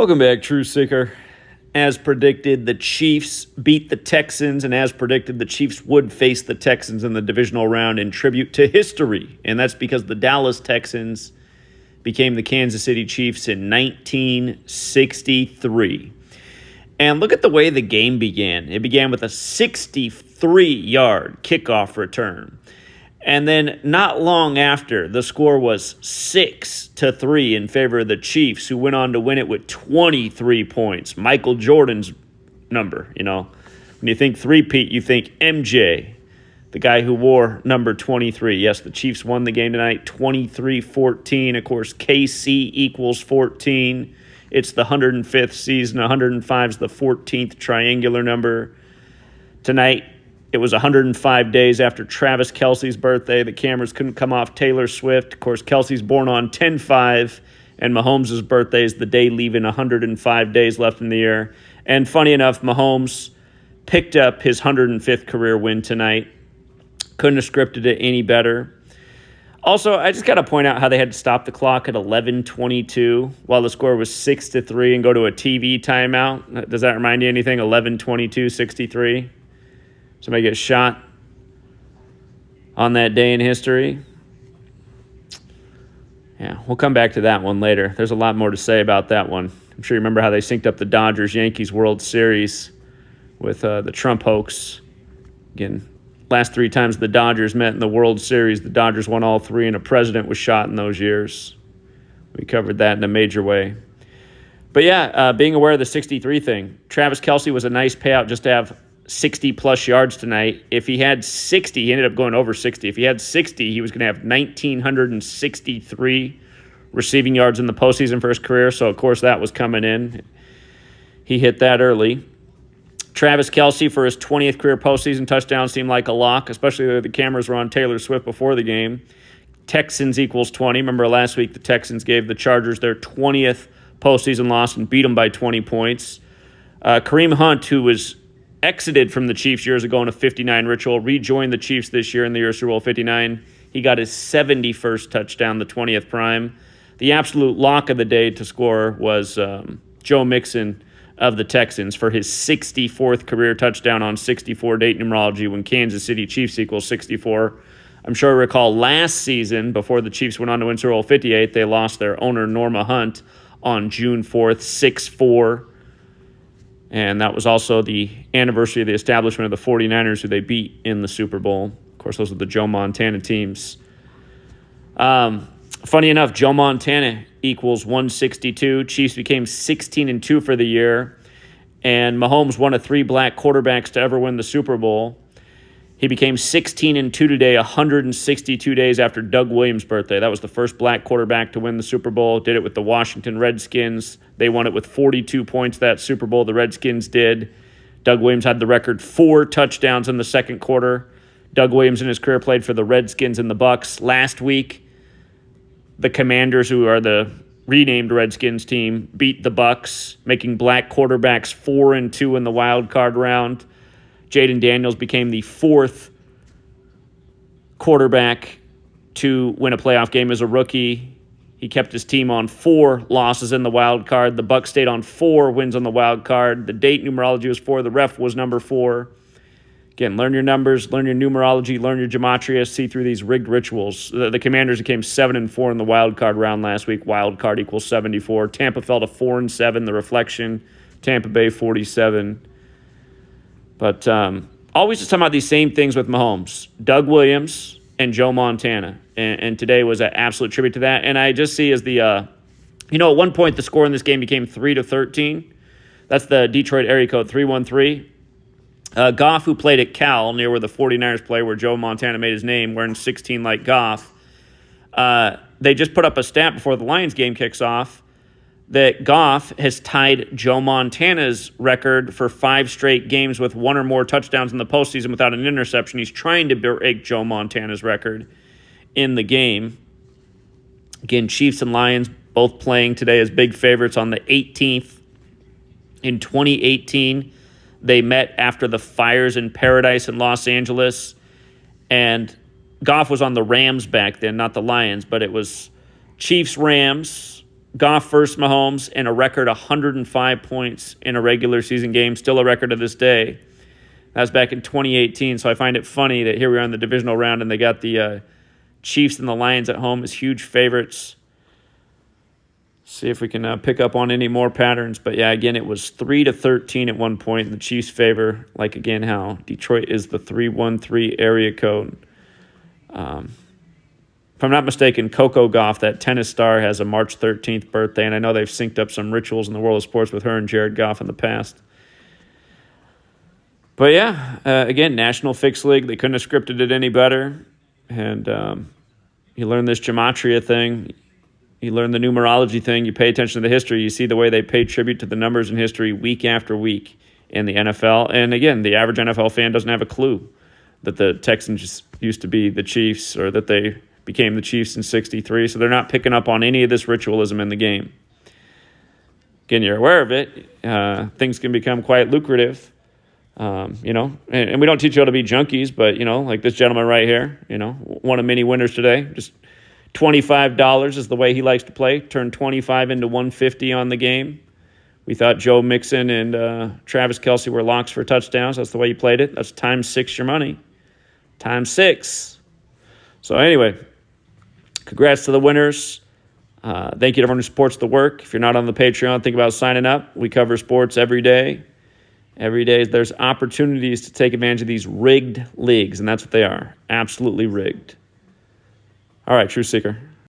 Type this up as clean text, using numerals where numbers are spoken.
Welcome back, True Seeker. As predicted, the Chiefs beat the Texans, and as predicted, the Chiefs would face the Texans in the divisional round in tribute to history. And that's because the Dallas Texans became the Kansas City Chiefs in 1963. And look at the way the game began. It began with a 63-yard kickoff return. And then not long after, the score was 6-3 in favor of the Chiefs, who went on to win it with 23 points. Michael Jordan's number, When you think three-peat, you think MJ, the guy who wore number 23. Yes, the Chiefs won the game tonight, 23-14. Of course, KC equals 14. It's the 105th season. 105 is the 14th triangular number. Tonight, it was 105 days after Travis Kelce's birthday. The cameras couldn't come off Taylor Swift. Of course, Kelce's born on 10/5, and Mahomes' birthday is the day leaving 105 days left in the year. And funny enough, Mahomes picked up his 105th career win tonight. Couldn't have scripted it any better. Also, I just got to point out how they had to stop the clock at 11:22 while the score was 6-3 and go to a TV timeout. Does that remind you anything? 11:22-63. Somebody gets shot on that day in history. Yeah, we'll come back to that one later. There's a lot more to say about that one. I'm sure you remember how they synced up the Dodgers-Yankees World Series with the Trump hoax. Again, last three times the Dodgers met in the World Series, the Dodgers won all three, and a president was shot in those years. We covered that in a major way. But yeah, being aware of the 63 thing, Travis Kelce was a nice payout just to have 60-plus yards tonight. If he had 60, he ended up going over 60. If he had 60, he was going to have 1,963 receiving yards in the postseason for his career, so of course that was coming in. He hit that early. Travis Kelce, for his 20th career postseason touchdown, seemed like a lock, especially the cameras were on Taylor Swift before the game. Texans equals 20. Remember last week the Texans gave the Chargers their 20th postseason loss and beat them by 20 points. Kareem Hunt, who was exited from the Chiefs years ago in a 59 ritual, rejoined the Chiefs this year in the year Super Bowl 59. He got his 71st touchdown, the 20th prime. The absolute lock of the day to score was Joe Mixon of the Texans for his 64th career touchdown on 64 date numerology when Kansas City Chiefs equals 64. I'm sure you recall last season, before the Chiefs went on to win Super Bowl 58, they lost their owner, Norma Hunt, on June 4th, 6-4. And that was also the anniversary of the establishment of the 49ers, who they beat in the Super Bowl. Of course, those are the Joe Montana teams. Funny enough, Joe Montana equals 162. Chiefs became 16-2 for the year. And Mahomes, one of three black quarterbacks to ever win the Super Bowl. He became 16-2 today, 162 days after Doug Williams' birthday. That was the first black quarterback to win the Super Bowl. Did it with the Washington Redskins. They won it with 42 points that Super Bowl. The Redskins did. Doug Williams had the record 4 touchdowns in the second quarter. Doug Williams in his career played for the Redskins and the Bucs. Last week, the Commanders, who are the renamed Redskins team, beat the Bucs, making black quarterbacks 4-2 in the wild card round. Jaden Daniels became the 4th quarterback to win a playoff game as a rookie. He kept his team on 4 losses in the wild card. The Bucs stayed on 4 wins on the wild card. The date numerology was 4. The ref was number 4. Again, learn your numbers, learn your numerology, learn your gematria, see through these rigged rituals. The Commanders became 7-4 in the wild card round last week. Wild card equals 74. Tampa fell to 4-7. The reflection, Tampa Bay 47. But always just talking about these same things with Mahomes. Doug Williams and Joe Montana. And today was an absolute tribute to that. And I just see as the, at one point the score in this game became 3-13. That's the Detroit area code, 313. Goff, who played at Cal, near where the 49ers play, where Joe Montana made his name, wearing 16 like Goff. They just put up a stat before the Lions game kicks off that Goff has tied Joe Montana's record for 5 straight games with 1 or more touchdowns in the postseason without an interception. He's trying to break Joe Montana's record in the game. Again, Chiefs and Lions both playing today as big favorites on the 18th. In 2018, they met after the fires in Paradise in Los Angeles, and Goff was on the Rams back then, not the Lions, but it was Chiefs-Rams. Goff versus Mahomes, and a record 105 points in a regular season game, still a record to this day. That was back in 2018, so I find it funny that here we are in the divisional round, and they got the Chiefs and the Lions at home as huge favorites. See if we can pick up on any more patterns. But, yeah, again, it was 3-13 at one point in the Chiefs' favor, like, again, how Detroit is the 313 area code. If I'm not mistaken, Coco Gauff, that tennis star, has a March 13th birthday, and I know they've synced up some rituals in the world of sports with her and Jared Goff in the past. But, yeah, again, National Fixed League, they couldn't have scripted it any better. And you learn this gematria thing. You learn the numerology thing. You pay attention to the history. You see the way they pay tribute to the numbers in history week after week in the NFL. And, again, the average NFL fan doesn't have a clue that the Texans used to be the Chiefs or that they became the Chiefs in 63. So they're not picking up on any of this ritualism in the game. Again, you're aware of it. Things can become quite lucrative. And we don't teach you how to be junkies, but, like this gentleman right here, one of many winners today, just $25 is the way he likes to play. Turned 25 into 150 on the game. We thought Joe Mixon and Travis Kelce were locks for touchdowns. That's the way you played it. That's times 6 your money. Times 6. So anyway, congrats to the winners. Thank you to everyone who supports the work. If you're not on the Patreon, think about signing up. We cover sports every day. Every day there's opportunities to take advantage of these rigged leagues, and that's what they are. Absolutely rigged. All right, True Seeker.